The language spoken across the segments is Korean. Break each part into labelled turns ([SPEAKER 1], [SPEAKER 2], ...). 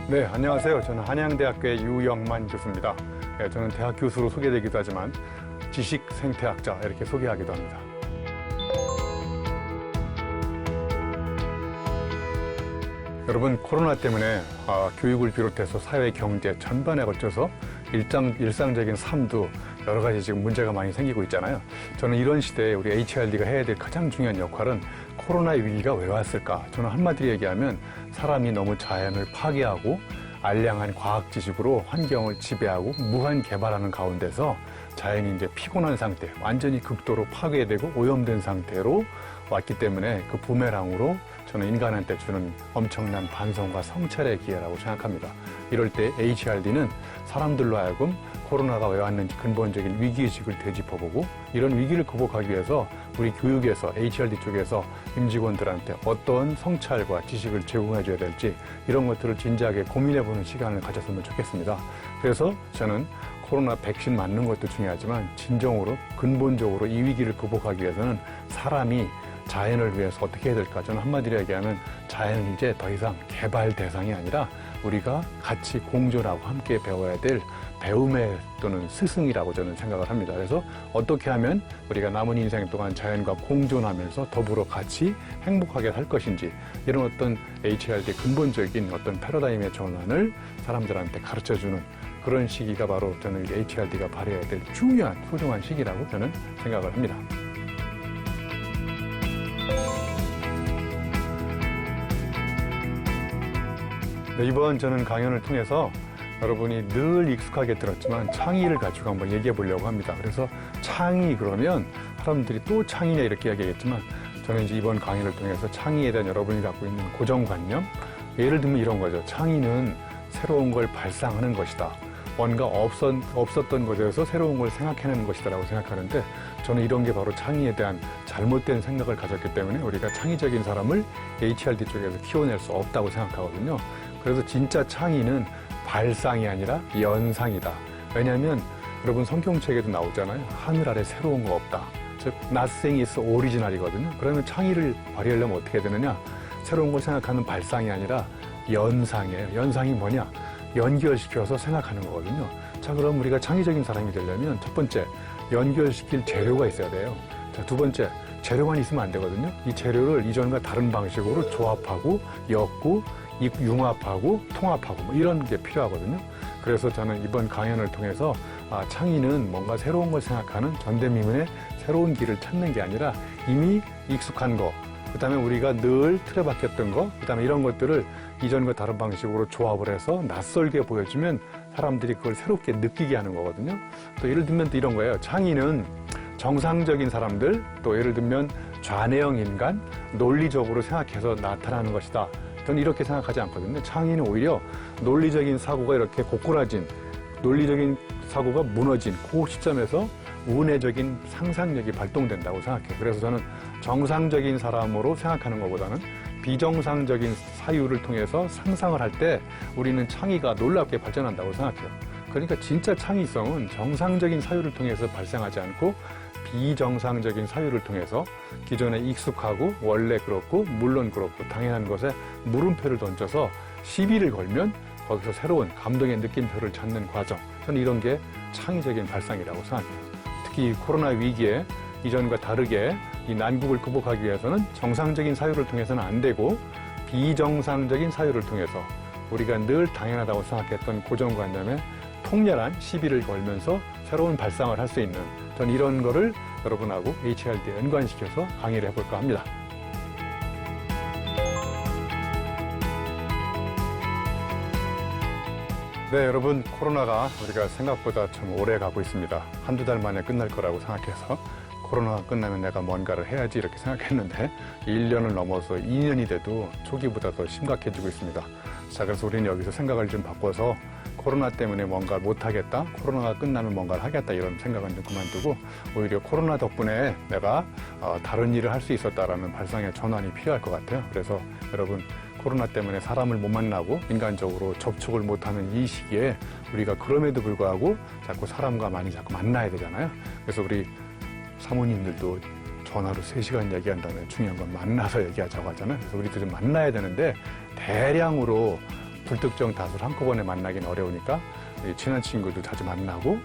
[SPEAKER 1] 네, 안녕하세요. 저는 한양대학교의 유영만 교수입니다. 네, 저는 대학 교수로 소개되기도 하지만 지식 생태학자 이렇게 소개하기도 합니다. 여러분, 코로나 때문에 교육을 비롯해서 사회, 경제 전반에 걸쳐서 일상적인 삶도 여러 가지 지금 문제가 많이 생기고 있잖아요. 저는 이런 시대에 우리 HRD가 해야 될 가장 중요한 역할은 코로나의 위기가 왜 왔을까? 저는 한마디로 얘기하면 사람이 너무 자연을 파괴하고 알량한 과학 지식으로 환경을 지배하고 무한 개발하는 가운데서 자연이 이제 피곤한 상태, 완전히 극도로 파괴되고 오염된 상태로 왔기 때문에 그 부메랑으로 저는 인간한테 주는 엄청난 반성과 성찰의 기회라고 생각합니다. 이럴 때 HRD는 사람들로 하여금 코로나가 왜 왔는지 근본적인 위기의식을 되짚어보고 이런 위기를 극복하기 위해서 우리 교육에서 HRD 쪽에서 임직원들한테 어떤 성찰과 지식을 제공해줘야 될지 이런 것들을 진지하게 고민해보는 시간을 가졌으면 좋겠습니다. 그래서 저는 코로나 백신 맞는 것도 중요하지만 진정으로 근본적으로 이 위기를 극복하기 위해서는 사람이 자연을 위해서 어떻게 해야 될까? 저는 한마디로 얘기하면 자연은 이제 더 이상 개발 대상이 아니라 우리가 같이 공존하고 함께 배워야 될 배움의 또는 스승이라고 저는 생각을 합니다. 그래서 어떻게 하면 우리가 남은 인생 동안 자연과 공존하면서 더불어 같이 행복하게 살 것인지 이런 어떤 HRD의 근본적인 어떤 패러다임의 전환을 사람들한테 가르쳐주는 그런 시기가 바로 저는 HRD가 발휘해야 될 중요한 소중한 시기라고 저는 생각을 합니다. 네, 이번 저는 강연을 통해서 여러분이 늘 익숙하게 들었지만 창의를 가지고 한번 얘기해 보려고 합니다. 그래서 창의 그러면 사람들이 또 창의냐 이렇게 이야기하겠지만 저는 이제 이번 강연을 통해서 창의에 대한 여러분이 갖고 있는 고정관념, 예를 들면 이런 거죠. 창의는 새로운 걸 발상하는 것이다. 뭔가 없었던 것에서 새로운 걸 생각해내는 것이다라고 생각하는데 저는 이런 게 바로 창의에 대한 잘못된 생각을 가졌기 때문에 우리가 창의적인 사람을 HRD 쪽에서 키워낼 수 없다고 생각하거든요. 그래서 진짜 창의는 발상이 아니라 연상이다. 왜냐하면 여러분 성경책에도 나오잖아요. 하늘 아래 새로운 거 없다. 즉 nothing is original이거든요. 그러면 창의를 발휘하려면 어떻게 해야 되느냐? 새로운 걸 생각하는 발상이 아니라 연상이에요. 연상이 뭐냐? 연결시켜서 생각하는 거거든요. 자, 그럼 우리가 창의적인 사람이 되려면 첫 번째, 연결시킬 재료가 있어야 돼요. 자, 두 번째, 재료만 있으면 안 되거든요. 이 재료를 이전과 다른 방식으로 조합하고 엮고 융합하고 통합하고 뭐 이런 게 필요하거든요. 그래서 저는 이번 강연을 통해서 창의는 뭔가 새로운 걸 생각하는 전대미문의 새로운 길을 찾는 게 아니라 이미 익숙한 거, 그 다음에 우리가 늘 틀에 박혔던 거, 그 다음에 이런 것들을 이전과 다른 방식으로 조합을 해서 낯설게 보여주면 사람들이 그걸 새롭게 느끼게 하는 거거든요. 또 예를 들면 또 이런 거예요. 창의는 정상적인 사람들, 또 예를 들면 좌뇌형 인간, 논리적으로 생각해서 나타나는 것이다. 저는 이렇게 생각하지 않거든요. 창의는 오히려 논리적인 사고가 이렇게 고꾸라진, 논리적인 사고가 무너진 그 시점에서 우뇌적인 상상력이 발동된다고 생각해요. 그래서 저는 정상적인 사람으로 생각하는 것보다는 비정상적인 사유를 통해서 상상을 할 때 우리는 창의가 놀랍게 발전한다고 생각해요. 그러니까 진짜 창의성은 정상적인 사유를 통해서 발생하지 않고 비정상적인 사유를 통해서 기존에 익숙하고 원래 그렇고 물론 그렇고 당연한 것에 물음표를 던져서 시비를 걸면 거기서 새로운 감동의 느낌표를 찾는 과정. 저는 이런 게 창의적인 발상이라고 생각해요. 특히 코로나 위기에 이전과 다르게 이 난국을 극복하기 위해서는 정상적인 사유를 통해서는 안 되고 비정상적인 사유를 통해서 우리가 늘 당연하다고 생각했던 고정관념에 통렬한 시비를 걸면서 새로운 발상을 할 수 있는 전 이런 거를 여러분하고 HRD에 연관시켜서 강의를 해볼까 합니다. 네, 여러분 코로나가 우리가 생각보다 좀 오래 가고 있습니다. 한두 달 만에 끝날 거라고 생각해서 코로나가 끝나면 내가 뭔가를 해야지 이렇게 생각했는데 1년을 넘어서 2년이 돼도 초기보다 더 심각해지고 있습니다. 자, 그래서 우리는 여기서 생각을 좀 바꿔서 코로나 때문에 뭔가 못하겠다, 코로나가 끝나면 뭔가를 하겠다 이런 생각은 좀 그만두고 오히려 코로나 덕분에 내가 다른 일을 할 수 있었다라는 발상의 전환이 필요할 것 같아요. 그래서 여러분 코로나 때문에 사람을 못 만나고 인간적으로 접촉을 못하는 이 시기에 우리가 그럼에도 불구하고 자꾸 사람과 많이 자꾸 만나야 되잖아요. 그래서 우리 사모님들도 전화로 3시간 얘기한 다음에 중요한 건 만나서 얘기하자고 하잖아요. 그래서 우리도 좀 만나야 되는데 대량으로 불특정 다수를 한꺼번에 만나기는 어려우니까 친한 친구도 자주 만나고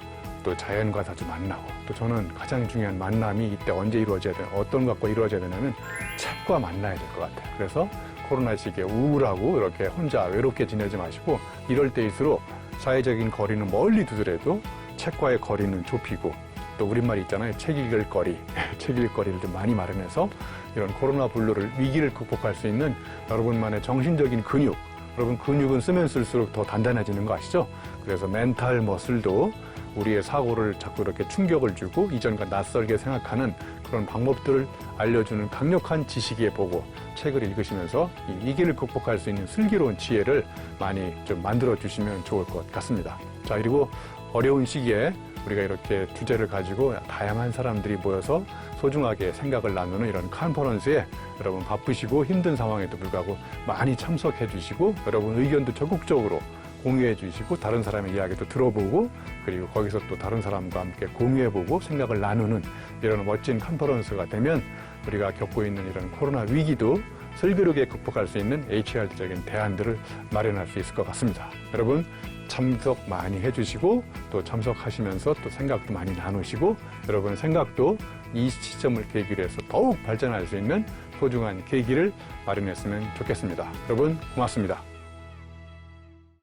[SPEAKER 1] 또 자연과 자주 만나고 또 저는 가장 중요한 만남이 이때 언제 이루어져야 되나 어떤 것과 이루어져야 되냐면 책과 만나야 될 것 같아요. 그래서 코로나 시기에 우울하고 이렇게 혼자 외롭게 지내지 마시고 이럴 때일수록 사회적인 거리는 멀리 두더라도 책과의 거리는 좁히고 또 우리말이 있잖아요. 책 읽을 거리, 책 읽을 거리를 좀 많이 마련해서 이런 코로나 블루를 위기를 극복할 수 있는 여러분만의 정신적인 근육, 여러분 근육은 쓰면 쓸수록 더 단단해지는 거 아시죠? 그래서 멘탈 머슬도 우리의 사고를 자꾸 이렇게 충격을 주고 이전과 낯설게 생각하는 그런 방법들을 알려주는 강력한 지식의 보고 책을 읽으시면서 이 위기를 극복할 수 있는 슬기로운 지혜를 많이 좀 만들어 주시면 좋을 것 같습니다. 자, 그리고 어려운 시기에 우리가 이렇게 주제를 가지고 다양한 사람들이 모여서 소중하게 생각을 나누는 이런 컨퍼런스에 여러분 바쁘시고 힘든 상황에도 불구하고 많이 참석해 주시고 여러분 의견도 적극적으로 공유해 주시고 다른 사람의 이야기도 들어보고 그리고 거기서 또 다른 사람과 함께 공유해보고 생각을 나누는 이런 멋진 컨퍼런스가 되면 우리가 겪고 있는 이런 코로나 위기도 슬기롭게 극복할 수 있는 HRD적인 대안들을 마련할 수 있을 것 같습니다. 여러분 참석 많이 해주시고 또 참석하시면서 또 생각도 많이 나누시고 여러분 생각도 이 시점을 계기로 해서 더욱 발전할 수 있는 소중한 계기를 마련했으면 좋겠습니다. 여러분 고맙습니다.